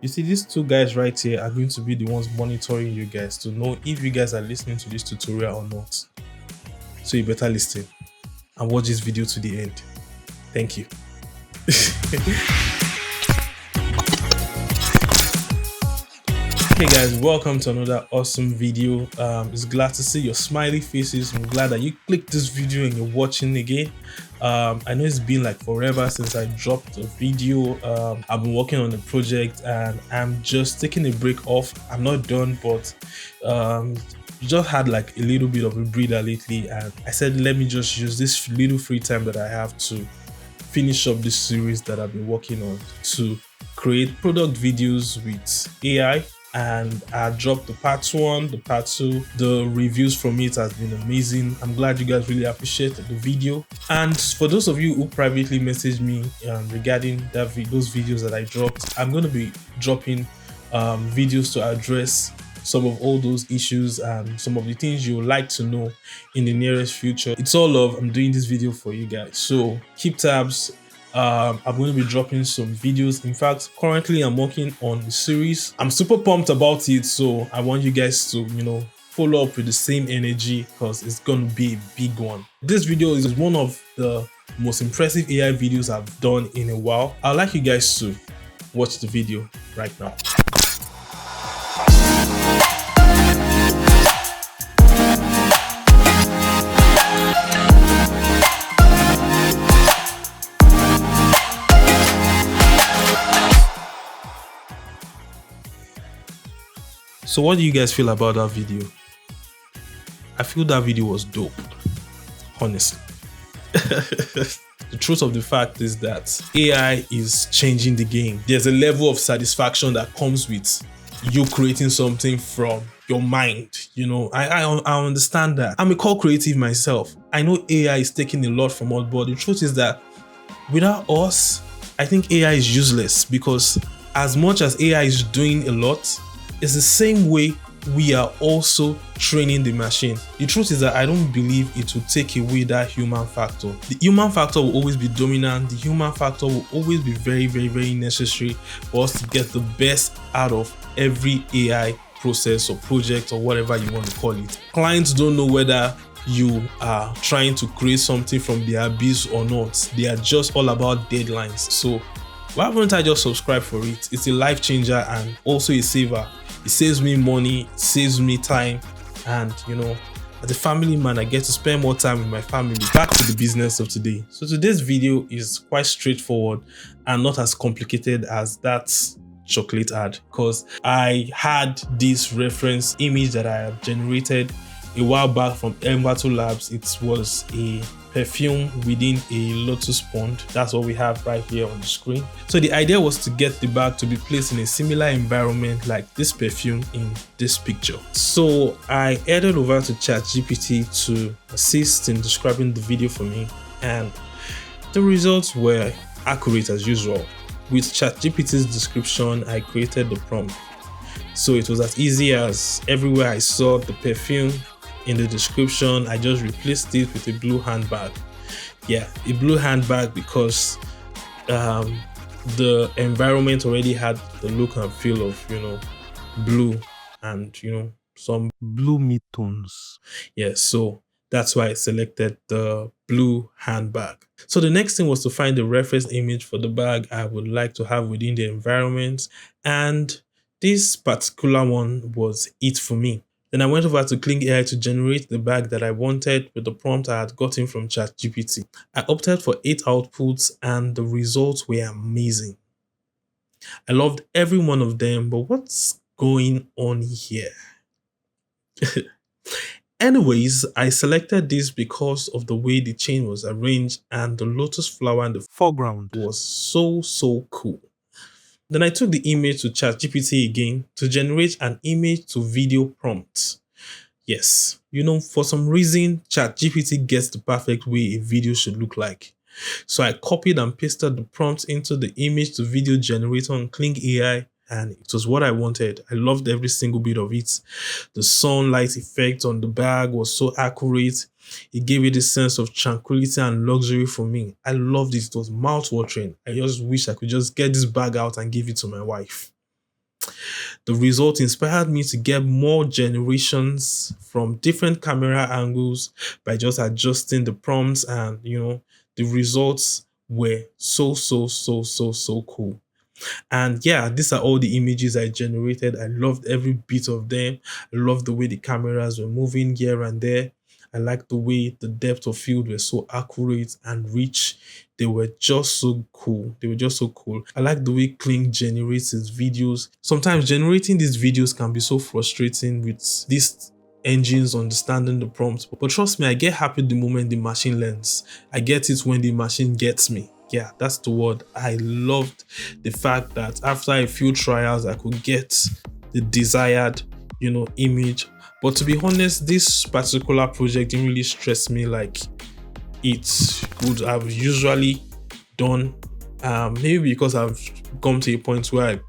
You see, these two guys right here are going to be the ones monitoring you guys to know if you guys are listening to this tutorial or not. So you better listen and watch this video to the end. Thank you. Hey guys, welcome to another awesome video. It's glad to see your smiley faces. I'm glad that you clicked this video and you're watching again. I know it's been like forever since I dropped a video. I've been working on the project and I'm just taking a break off. I'm not done, but just had like a little bit of a breather lately, and I said let me just use this little free time that I have to finish up this series that I've been working on to create product videos with AI. And I dropped the part 1, the part 2. The reviews from it has been amazing. I'm glad you guys really appreciate the video. And for those of you who privately messaged me regarding those videos that I dropped, I'm going to be dropping videos to address some of all those issues and some of the things you would like to know in the nearest future. It's all love. I'm doing this video for you guys, so keep tabs. I'm going to be dropping some videos. In fact, currently I'm working on a series. I'm super pumped about it, so I want you guys to, follow up with the same energy because it's going to be a big one. This video is one of the most impressive AI videos I've done in a while. I'd like you guys to watch the video right now. So what do you guys feel about that video? I feel that video was dope, honestly. The truth of the fact is that AI is changing the game. There's a level of satisfaction that comes with you creating something from your mind. I understand that. I'm a core creative myself. I know AI is taking a lot from us, but the truth is that without us, I think AI is useless, because as much as AI is doing a lot, it's the same way we are also training the machine. The truth is that I don't believe it will take away that human factor. The human factor will always be dominant. The human factor will always be very, very, very necessary for us to get the best out of every AI process or project or whatever you want to call it. Clients don't know whether you are trying to create something from the abyss or not. They are just all about deadlines. So why wouldn't I just subscribe for it? It's a life changer and also a saver. It saves me money, it saves me time, and as a family man, I get to spend more time with my family. Back to the business of today. So today's video is quite straightforward and not as complicated as that chocolate ad, because I had this reference image that I have generated a while back from Envato Labs. It was a perfume within a lotus pond. That's what we have right here on the screen. So the idea was to get the bag to be placed in a similar environment like this perfume in this picture. So I headed over to ChatGPT to assist in describing the video for me, and the results were accurate as usual. With ChatGPT's description, I created the prompt. So it was as easy as everywhere I saw the perfume in the description, I just replaced it with a blue handbag. Yeah, a blue handbag, because the environment already had the look and feel of blue and some blue mid-tones. Yeah, so that's why I selected the blue handbag. So the next thing was to find the reference image for the bag I would like to have within the environment, and this particular one was it for me. Then I went over to Kling AI to generate the bag that I wanted with the prompt I had gotten from ChatGPT. I opted for 8 outputs and the results were amazing. I loved every one of them, but what's going on here? Anyways, I selected this because of the way the chain was arranged and the lotus flower in the foreground was so cool. Then I took the image to ChatGPT again to generate an image to video prompt. Yes, for some reason, ChatGPT gets the perfect way a video should look like. So I copied and pasted the prompt into the image to video generator on Kling AI, and it was what I wanted. I loved every single bit of it. The sunlight effect on the bag was so accurate. It gave it this sense of tranquility and luxury for me. I loved it. It was mouth-watering. I just wish I could just get this bag out and give it to my wife. The result inspired me to get more generations from different camera angles by just adjusting the prompts, and the results were so cool. And yeah, these are all the images I generated. I loved every bit of them. I loved the way the cameras were moving here and there. I liked the way the depth of field were so accurate and rich. They were just so cool. They were just so cool. I like the way Kling generates his videos. Sometimes generating these videos can be so frustrating with these engines understanding the prompts. But trust me, I get happy the moment the machine learns. I get it when the machine gets me. Yeah, that's the word. I loved the fact that after a few trials, I could get the desired, image. But to be honest, this particular project didn't really stress me like it would have usually done. Maybe because I've come to a point where I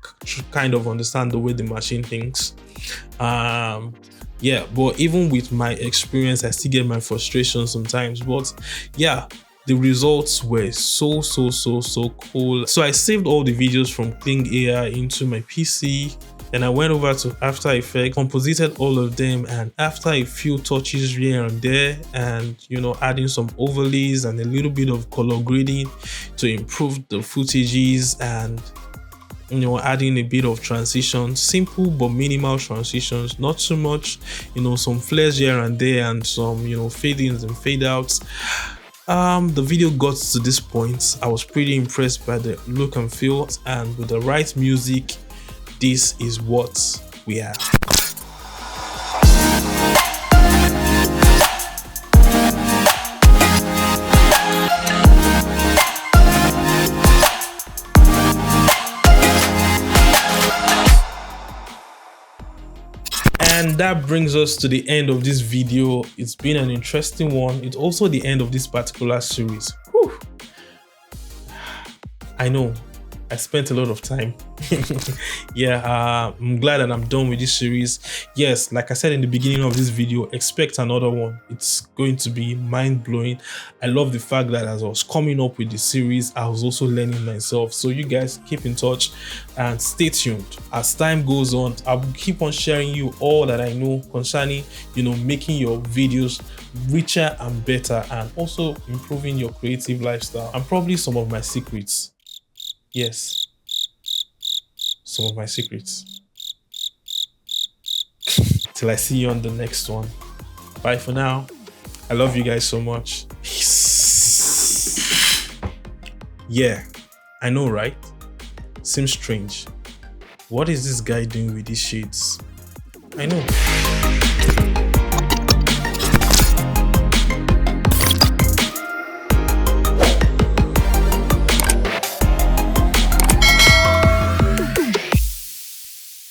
kind of understand the way the machine thinks. Yeah, but even with my experience, I still get my frustration sometimes. But yeah, the results were so cool. So I saved all the videos from Kling AI into my PC. Then I went over to After Effects, composited all of them, and after a few touches here and there, and adding some overlays and a little bit of color grading to improve the footages, and adding a bit of transition, simple but minimal transitions, not too much, some flares here and there, and some fade-ins and fade-outs. The video got to this point. I was pretty impressed by the look and feel, and with the right music, this is what we have. And that brings us to the end of this video. It's been an interesting one. It's also the end of this particular series. Whew. I know I spent a lot of time. Yeah, I'm glad that I'm done with this series. Yes, like I said in the beginning of this video, expect another one. It's going to be mind-blowing. I love the fact that as I was coming up with the series, I was also learning myself. So you guys keep in touch and stay tuned. As time goes on, I'll keep on sharing you all that I know concerning making your videos richer and better, and also improving your creative lifestyle, and probably some of my secrets. Yes, some of my secrets. Till I see you on the next one. Bye for now. I love you guys so much. Peace. Yeah, I know, right? Seems strange. What is this guy doing with these shades? I know.